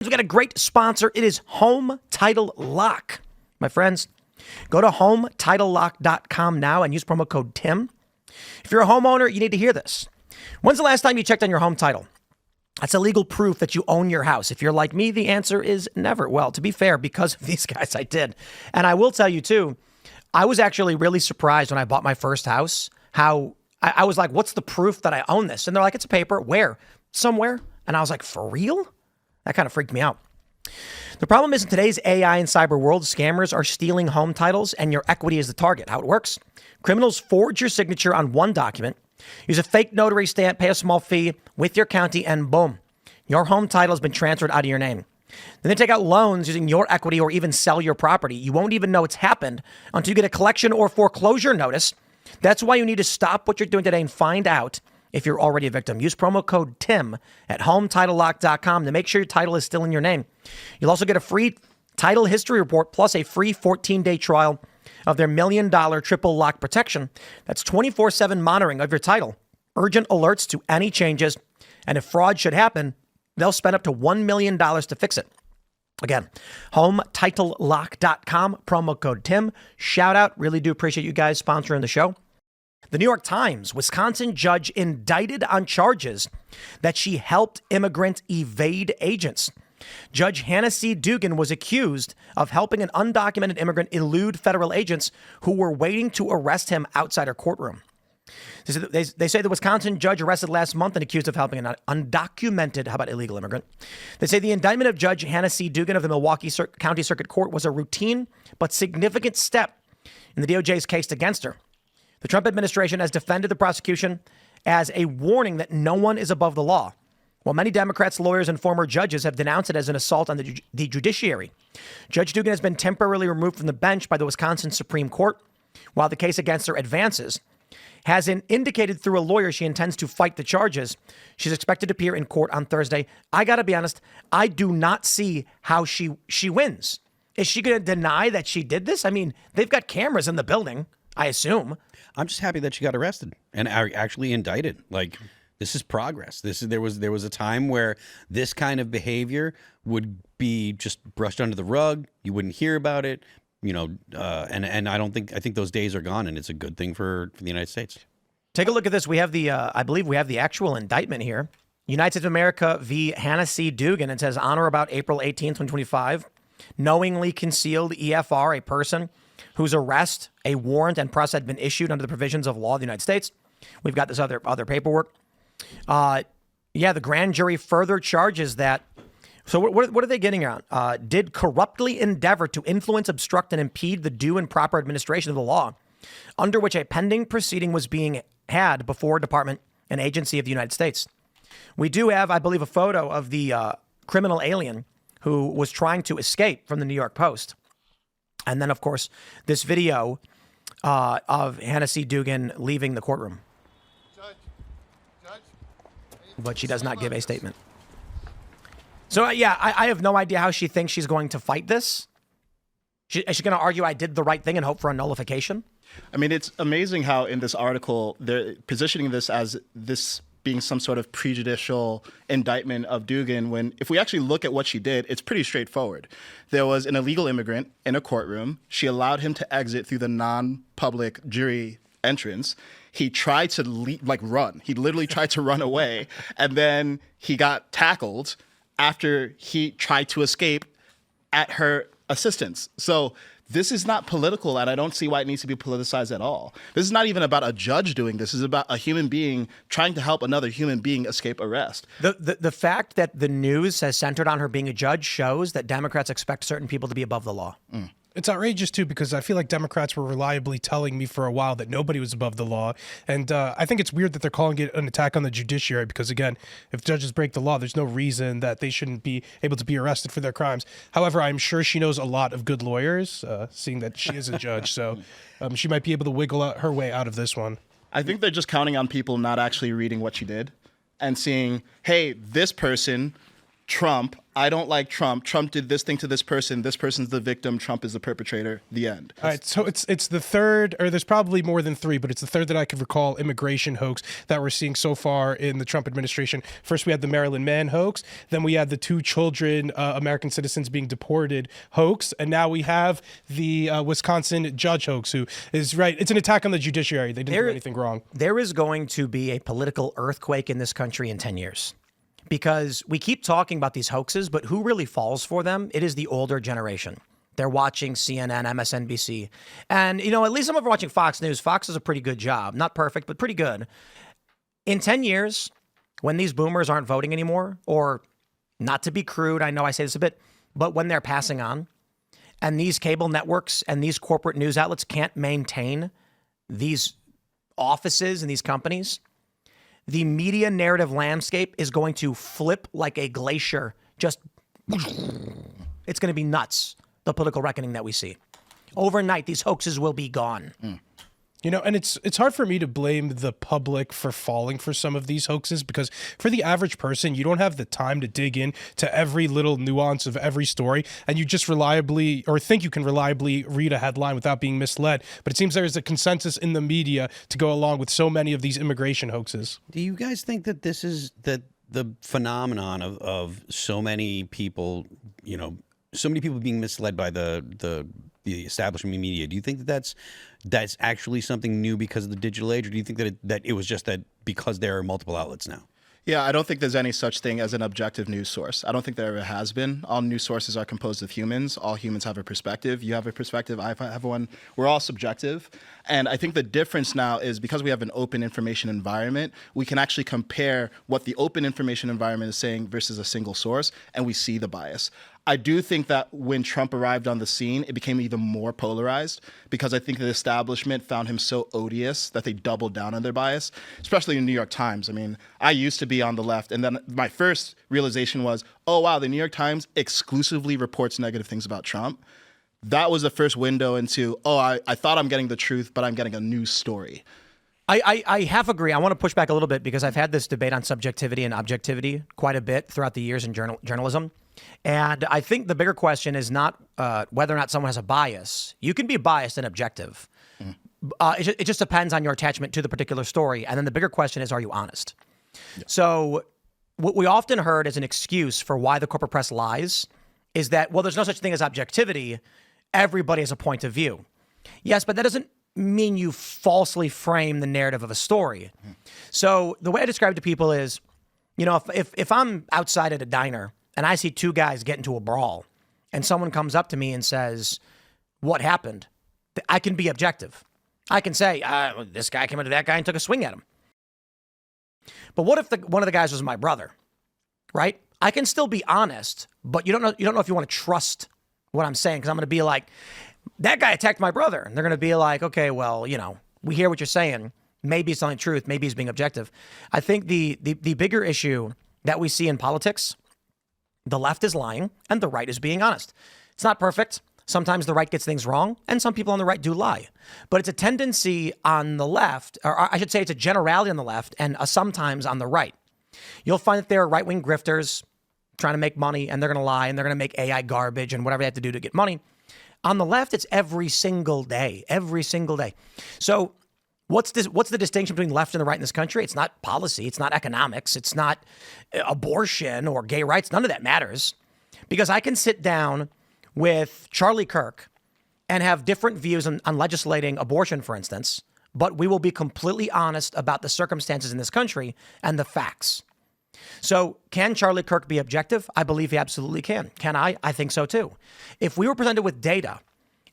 We got a great sponsor. It is Home Title Lock. My friends, go to HomeTitleLock.com now and use promo code TIM. If you're a homeowner, you need to hear this. When's the last time you checked on your home title? That's a legal proof that you own your house. If you're like me, the answer is never. Well, to be fair, because of these guys, I did. And I will tell you, too, I was actually really surprised when I bought my first house, how I was like, what's the proof that I own this? And they're like, it's a paper. Where? Somewhere. And I was like, for real? That kind of freaked me out. The problem is in today's AI and cyber world, scammers are stealing home titles and your equity is the target. How it works? Criminals forge your signature on one document, use a fake notary stamp, pay a small fee with your county, and boom, your home title has been transferred out of your name. Then they take out loans using your equity or even sell your property. You won't even know it's happened until you get a collection or foreclosure notice. That's why you need to stop what you're doing today and find out if you're already a victim. Use promo code TIM at HomeTitleLock.com to make sure your title is still in your name. You'll also get a free title history report plus a free 14-day trial of their $1 million triple lock protection. That's 24/7 monitoring of your title, urgent alerts to any changes, and if fraud should happen, they'll spend up to $1 million to fix it. Again, HomeTitleLock.com, promo code TIM. Shout out. Really do appreciate you guys sponsoring the show. The New York Times, Wisconsin judge indicted on charges that she helped immigrants evade agents. Judge Hannah C. Dugan was accused of helping an undocumented immigrant elude federal agents who were waiting to arrest him outside her courtroom. They say the Wisconsin judge arrested last month and accused of helping an undocumented, how about illegal immigrant? They say the indictment of Judge Hannah C. Dugan of the Milwaukee County Circuit Court was a routine but significant step in the DOJ's case against her. The Trump administration has defended the prosecution as a warning that no one is above the law, while many Democrats, lawyers, and former judges have denounced it as an assault on the judiciary. Judge Dugan has been temporarily removed from the bench by the Wisconsin Supreme Court while the case against her advances. Has indicated through a lawyer she intends to fight the charges. She's expected to appear in court on Thursday. I got to be honest, I do not see how she wins. Is she going to deny that she did this? I mean, they've got cameras in the building, I assume. I'm just happy that she got arrested and actually indicted. Like, this is progress. There was a time where this kind of behavior would be just brushed under the rug. You wouldn't hear about it, you know. And I think those days are gone, and it's a good thing for the United States. Take a look at this. We have the I believe we have the actual indictment here. United States of America v. Hannah C. Dugan. It says on or about April 18th, 2025, knowingly concealed EFR, a person whose arrest, a warrant, and process had been issued under the provisions of law of the United States. We've got this other paperwork. The grand jury further charges that. So what are they getting on? Did corruptly endeavor to influence, obstruct, and impede the due and proper administration of the law, under which a pending proceeding was being had before a department and agency of the United States. We do have, I believe, a photo of the criminal alien who was trying to escape from the New York Post. And then, of course, this video of Hannah C. Dugan leaving the courtroom. Judge. But she does not give a statement. So, I have no idea how she thinks she's going to fight this. Is she going to argue I did the right thing and hope for a nullification? I mean, it's amazing how in this article, they're positioning this as this being some sort of prejudicial indictment of Dugan, when if we actually look at what she did, it's pretty straightforward. There was an illegal immigrant in a courtroom. She allowed him to exit through the non-public jury entrance. He tried to run. He literally tried to run away, and then he got tackled after he tried to escape at her assistance. So this is not political, and I don't see why it needs to be politicized at all. This is not even about a judge doing this. This is about a human being trying to help another human being escape arrest. The fact that the news has centered on her being a judge shows that Democrats expect certain people to be above the law. It's outrageous, too, because I feel like Democrats were reliably telling me for a while that nobody was above the law. And I think it's weird that they're calling it an attack on the judiciary because, again, if judges break the law, there's no reason that they shouldn't be able to be arrested for their crimes. However, I'm sure she knows a lot of good lawyers, seeing that she is a judge. So she might be able to wiggle out her way out of this one. I think they're just counting on people not actually reading what she did and seeing, hey, this person, Trump, I don't like Trump. Trump did this thing to this person. This person's the victim. Trump is the perpetrator. The end. All right, so it's the third, or there's probably more than three, but it's the third that I could recall immigration hoax that we're seeing so far in the Trump administration. First, we had the Maryland man hoax. Then we had the 2 children, American citizens being deported hoax. And now we have the Wisconsin judge hoax, who is right. It's an attack on the judiciary. They didn't do anything wrong. There is going to be a political earthquake in this country in 10 years. Because we keep talking about these hoaxes, but who really falls for them? It is the older generation. They're watching CNN, MSNBC. And, you know, at least some of them are watching Fox News. Fox does a pretty good job. Not perfect, but pretty good. In 10 years, when these boomers aren't voting anymore, or not to be crude, I know I say this a bit, but when they're passing on, and these cable networks and these corporate news outlets can't maintain these offices and these companies, the media narrative landscape is going to flip like a glacier. Just, it's going to be nuts, the political reckoning that we see. Overnight, these hoaxes will be gone. You know, and it's hard for me to blame the public for falling for some of these hoaxes, because for the average person, you don't have the time to dig in to every little nuance of every story, and you just reliably, or think you can reliably, read a headline without being misled. But it seems there is a consensus in the media to go along with so many of these immigration hoaxes. Do you guys think that this is the phenomenon of so many people, you know, so many people being misled by the establishment media? Do you think that that's actually something new because of the digital age, or do you think that it was just that because there are multiple outlets now? Yeah, I don't think there's any such thing as an objective news source. I don't think there ever has been. All news sources are composed of humans. All humans have a perspective. You have a perspective. I have one. We're all subjective. And I think the difference now is because we have an open information environment, we can actually compare what the open information environment is saying versus a single source, and we see the bias. I do think that when Trump arrived on the scene, it became even more polarized because I think the establishment found him so odious that they doubled down on their bias, especially in the New York Times. I mean, I used to be on the left, and then my first realization was, oh, wow, the New York Times exclusively reports negative things about Trump. That was the first window into, oh, I thought I'm getting the truth, but I'm getting a news story. I half agree. I want to push back a little bit because I've had this debate on subjectivity and objectivity quite a bit throughout the years in journalism. And I think the bigger question is not whether or not someone has a bias. You can be biased and objective. It just depends on your attachment to the particular story. And then the bigger question is, are you honest? Yeah. So what we often heard as an excuse for why the corporate press lies is that, well, there's no such thing as objectivity. Everybody has a point of view. Yes, but that doesn't mean you falsely frame the narrative of a story. So the way I describe it to people is, you know, if I'm outside at a diner and I see 2 guys get into a brawl and someone comes up to me and says, what happened? I can be objective. I can say, this guy came into that guy and took a swing at him. But what if one of the guys was my brother, right? I can still be honest, but you don't know if you want to trust what I'm saying, because I'm going to be like, that guy attacked my brother. And they're going to be like, okay, well, you know, we hear what you're saying. Maybe it's telling the truth. Maybe he's being objective. I think the bigger issue that we see in politics, the left is lying and the right is being honest. It's not perfect. Sometimes the right gets things wrong, and some people on the right do lie. But it's a tendency on the left, or I should say it's a generality on the left and sometimes on the right. You'll find that there are right-wing grifters trying to make money, and they're going to lie, and they're going to make AI garbage and whatever they have to do to get money. On the left, it's every single day. So what's the distinction between left and the right in this country? It's not policy. It's not economics. It's not abortion or gay rights. None of that matters, because I can sit down with Charlie Kirk and have different views on legislating abortion, for instance, but we will be completely honest about the circumstances in this country and the facts. So can Charlie Kirk be objective? I believe he absolutely can. Can I? I think so too. If we were presented with data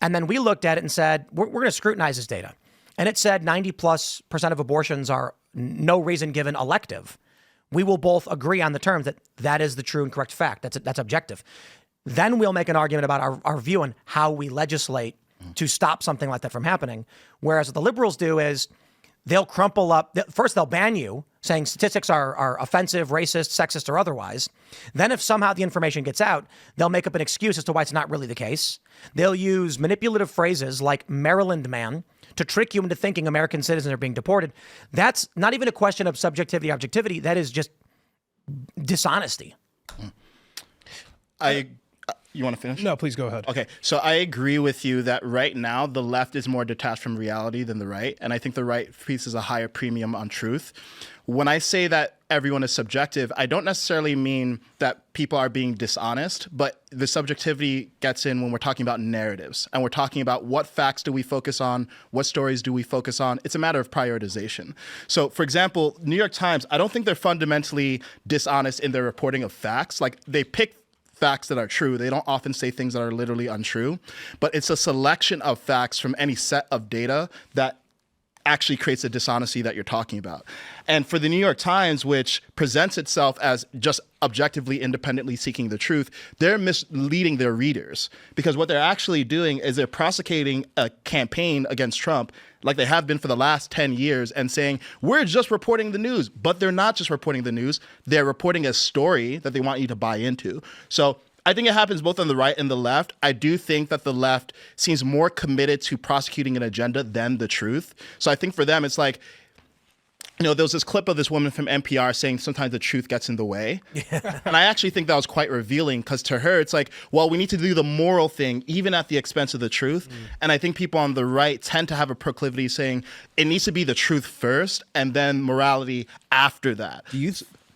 and then we looked at it and said, we're going to scrutinize this data, and it said 90+% of abortions are no reason given elective, we will both agree on the terms that that is the true and correct fact. That's objective. Then we'll make an argument about our view and how we legislate to stop something like that from happening. Whereas what the liberals do is they'll crumple up. First, they'll ban you, saying statistics are offensive, racist, sexist, or otherwise. Then if somehow the information gets out, they'll make up an excuse as to why it's not really the case. They'll use manipulative phrases like Maryland man to trick you into thinking American citizens are being deported. That's not even a question of subjectivity, objectivity. That is just dishonesty. You want to finish? No, please go ahead. Okay, so I agree with you that right now the left is more detached from reality than the right, and I think the right places a higher premium on truth. When I say that everyone is subjective, I don't necessarily mean that people are being dishonest, but the subjectivity gets in when we're talking about narratives, and we're talking about what facts do we focus on, what stories do we focus on. It's a matter of prioritization. So, for example, New York Times, I don't think they're fundamentally dishonest in their reporting of facts. Like, they pick facts that are true. They don't often say things that are literally untrue, but it's a selection of facts from any set of data that actually creates the dishonesty that you're talking about. And for the New York Times, which presents itself as just objectively, independently seeking the truth, they're misleading their readers, because what they're actually doing is they're prosecuting a campaign against Trump like they have been for the last 10 years and saying, we're just reporting the news. But they're not just reporting the news. They're reporting a story that they want you to buy into. So I think it happens both on the right and the left. I do think that the left seems more committed to prosecuting an agenda than the truth. So I think for them, it's like, you know, there was this clip of this woman from NPR saying sometimes the truth gets in the way. Yeah. And I actually think that was quite revealing, because to her, it's like, well, we need to do the moral thing, even at the expense of the truth. And I think people on the right tend to have a proclivity saying it needs to be the truth first and then morality after that.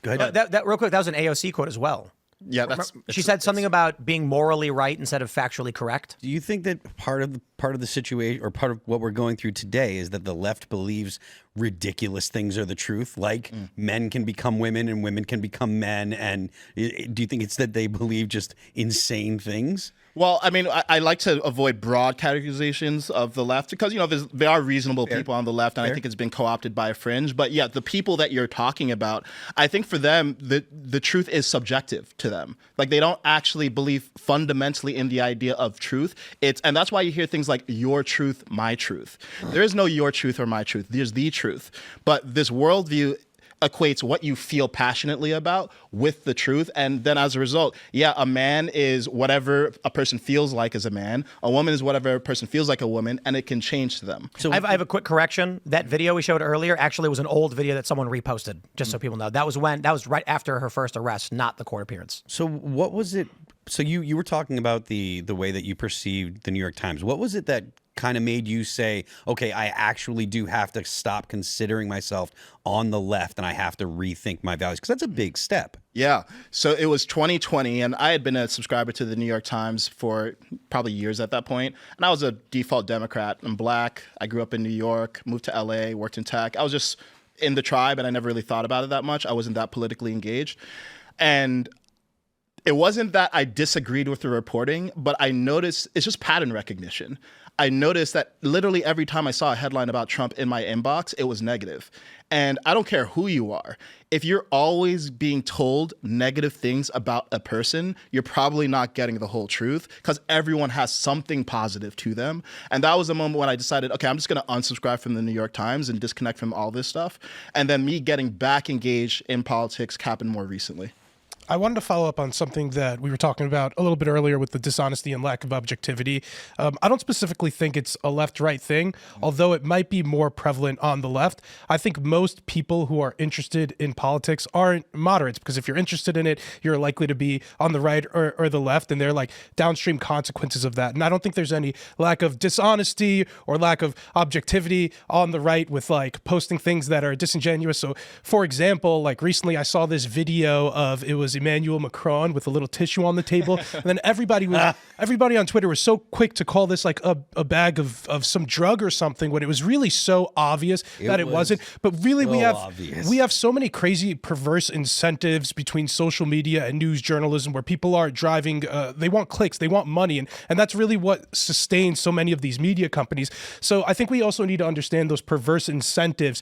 Go ahead. That real quick, that was an AOC quote as well. Yeah, She said something about being morally right instead of factually correct. Do you think that part of the situation, or part of what we're going through today, is that the left believes ridiculous things are the truth, like men can become women and women can become men? And do you think it's that they believe just insane things? Well, I mean, I like to avoid broad categorizations of the left because, you know, there are reasonable people on the left, and I think it's been co-opted by a fringe. But yeah, the people that you're talking about, I think for them, the truth is subjective to them. Like, they don't actually believe fundamentally in the idea of truth. And that's why you hear things like your truth, my truth. There is no your truth or my truth. There's the truth. But this worldview equates what you feel passionately about with the truth. And then as a result, yeah, a man is whatever a person feels like as a man. A woman is whatever a person feels like a woman, and it can change to them. So I have a quick correction. That video we showed earlier actually was an old video that someone reposted, just so people know. That was right after her first arrest, not the court appearance. So what was it? So you were talking about the way that you perceived the New York Times. What was it that kind of made you say, okay, I actually do have to stop considering myself on the left and I have to rethink my values? Because that's a big step. Yeah. So it was 2020, and I had been a subscriber to the New York Times for probably years at that point. And I was a default Democrat. I'm Black. I grew up in New York, moved to LA, worked in tech. I was just in the tribe, and I never really thought about it that much. I wasn't that politically engaged. And it wasn't that I disagreed with the reporting, but I noticed it's just pattern recognition. I noticed that literally every time I saw a headline about Trump in my inbox, it was negative. And I don't care who you are. If you're always being told negative things about a person, you're probably not getting the whole truth, because everyone has something positive to them. And that was the moment when I decided, okay, I'm just going to unsubscribe from the New York Times and disconnect from all this stuff. And then me getting back engaged in politics happened more recently. I wanted to follow up on something that we were talking about a little bit earlier with the dishonesty and lack of objectivity. I don't specifically think it's a left-right thing, although it might be more prevalent on the left. I think most people who are interested in politics aren't moderates, because if you're interested in it, you're likely to be on the right or the left, and they're like downstream consequences of that. And I don't think there's any lack of dishonesty or lack of objectivity on the right with like posting things that are disingenuous. So, for example, like recently I saw this video of, it was Emmanuel Macron with a little tissue on the table, and then everybody on Twitter was so quick to call this like a bag of some drug or something, when it was really so obvious that it wasn't. But really, we have so many crazy perverse incentives between social media and news journalism, where people are driving, they want clicks, they want money, and that's really what sustains so many of these media companies. So I think we also need to understand those perverse incentives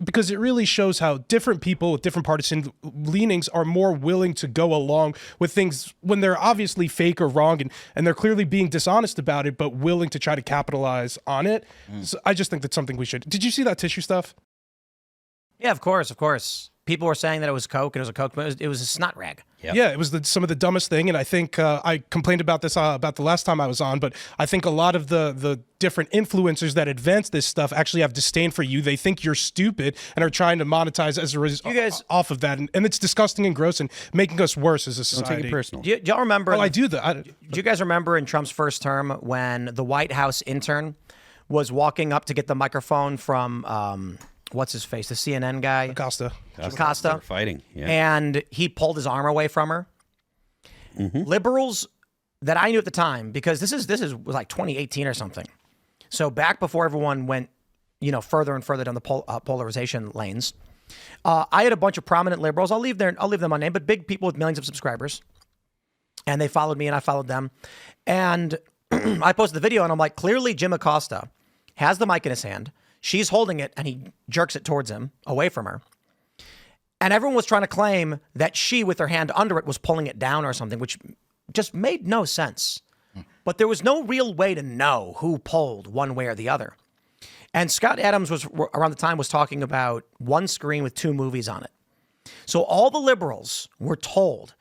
because it really shows how different people with different partisan leanings are more willing to go along with things when they're obviously fake or wrong, and they're clearly being dishonest about it, but willing to try to capitalize on it. So I just think that's something we should. Did you see that tissue stuff? Yeah, of course. people were saying that it was Coke and it was a Coke, but it was a snot rag. Yep. Yeah, it was some of the dumbest thing, and I think I complained about this about the last time I was on, but I think a lot of the different influencers that advance this stuff actually have disdain for you. They think you're stupid and are trying to monetize as a result off of that, and it's disgusting and gross and making us worse as a society. Don't take it personal. Do y'all remember? Oh, I do that. Do you guys remember in Trump's first term when the White House intern was walking up to get the microphone from what's his face, the CNN guy, Costa. Costa, They're fighting, yeah. and he pulled his arm away from her. Liberals that I knew at the time, because this was like 2018 or something, so back before everyone went, further and further down the polarization lanes. I had a bunch of prominent liberals. I'll leave them unnamed, but big people with millions of subscribers, and they followed me and I followed them, and I posted the video and I'm like, clearly Jim Acosta has the mic in his hand. She's holding it and he jerks it towards him, away from her. And everyone was trying to claim that she, with her hand under it, was pulling it down or something, which just made no sense. But there was no real way to know who pulled one way or the other. And Scott Adams was around the time was talking about one screen with 2 movies on it. So all the liberals were told,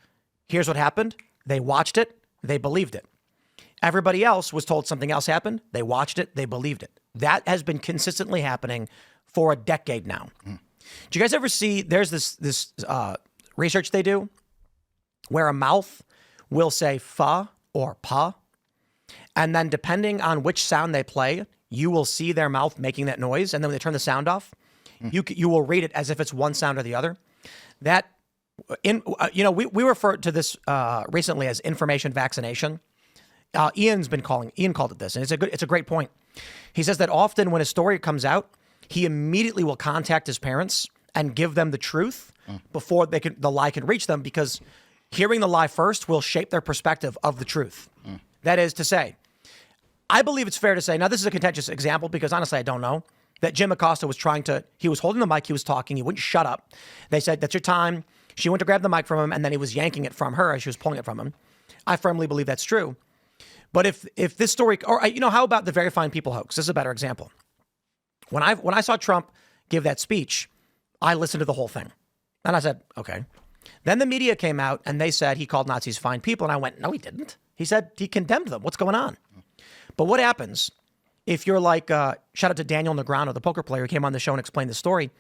here's what happened. They watched it. They believed it. Everybody else was told something else happened. They watched it. They believed it. That has been consistently happening for a decade now. Do you guys ever see, there's this research they do where a mouth will say fa or pa, and then depending on which sound they play, you will see their mouth making that noise, and then when they turn the sound off, you will read it as if it's one sound or the other. That, we refer to this recently as information vaccination. Ian called it this, and it's a great point. He says that often when a story comes out, he immediately will contact his parents and give them the truth before the lie can reach them, because hearing the lie first will shape their perspective of the truth. That is to say, I believe it's fair to say, now this is a contentious example because honestly I don't know, that Jim Acosta was he was holding the mic, he was talking, he wouldn't shut up. They said, that's your time. She went to grab the mic from him and then he was yanking it from her as she was pulling it from him. I firmly believe that's true. But if this story, or how about the Very Fine People hoax? This is a better example. When I saw Trump give that speech, I listened to the whole thing. And I said, okay. Then the media came out and they said he called Nazis fine people. And I went, no, he didn't. He said he condemned them. What's going on? But what happens if you're like, shout out to Daniel Negreanu, the poker player who came on the show and explained the story.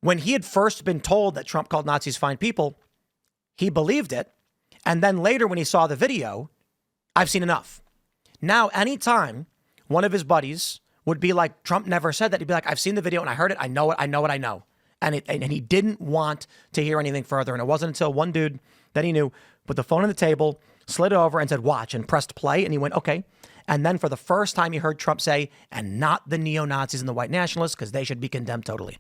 When he had first been told that Trump called Nazis fine people, he believed it. And then later when he saw the video, I've seen enough. Now, anytime one of his buddies would be like, Trump never said that, he'd be like, I've seen the video and I heard it. I know it. I know what I know. And he didn't want to hear anything further. And it wasn't until one dude that he knew put the phone on the table, slid it over and said, watch, and pressed play. And he went, okay. And then for the first time, he heard Trump say, and not the neo-Nazis and the white nationalists, because they should be condemned totally.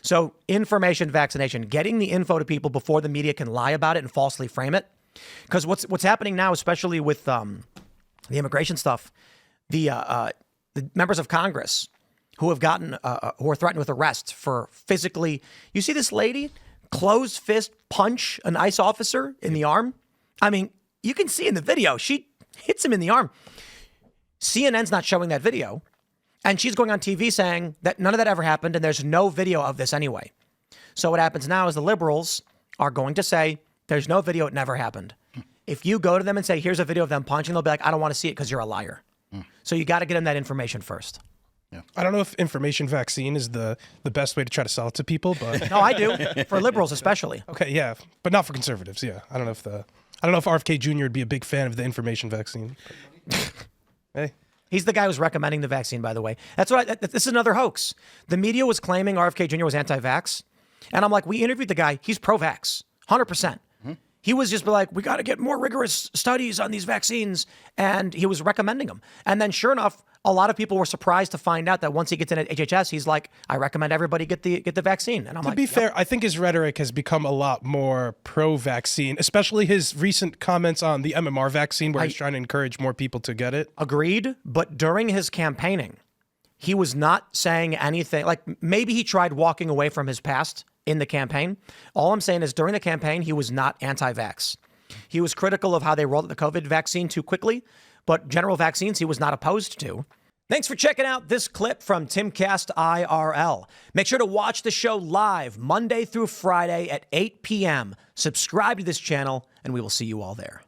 So information vaccination, getting the info to people before the media can lie about it and falsely frame it. Because what's happening now, especially with the immigration stuff, the members of Congress who have who are threatened with arrest for physically, you see this lady closed fist punch an ICE officer in the arm. I mean, you can see in the video, she hits him in the arm. CNN's not showing that video. And she's going on TV saying that none of that ever happened and there's no video of this anyway. So what happens now is the liberals are going to say, there's no video, it never happened. If you go to them and say, here's a video of them punching, they'll be like, I don't want to see it because you're a liar. So you got to get them that information first. Yeah. I don't know if information vaccine is the best way to try to sell it to people, but No, I do. For liberals especially. okay, yeah, but not for conservatives. Yeah, I don't know if RFK Jr. would be a big fan of the information vaccine. Hey, He's the guy who's recommending the vaccine, by the way. That's what this is another hoax. The media was claiming RFK Jr. was anti-vax. And I'm like, we interviewed the guy. He's pro-vax, 100%. He was just like, we got to get more rigorous studies on these vaccines. And he was recommending them. And then sure enough, a lot of people were surprised to find out that once he gets in at HHS, he's like, I recommend everybody get the vaccine. And I'm like, to be fair, I think his rhetoric has become a lot more pro-vaccine, especially his recent comments on the MMR vaccine where he's trying to encourage more people to get it. Agreed. But during his campaigning, he was not saying anything. Like maybe he tried walking away from his past in the campaign. All I'm saying is during the campaign, he was not anti-vax. He was critical of how they rolled out the COVID vaccine too quickly, but general vaccines he was not opposed to. Thanks for checking out this clip from Timcast IRL. Make sure to watch the show live Monday through Friday at 8 p.m. Subscribe to this channel, and we will see you all there.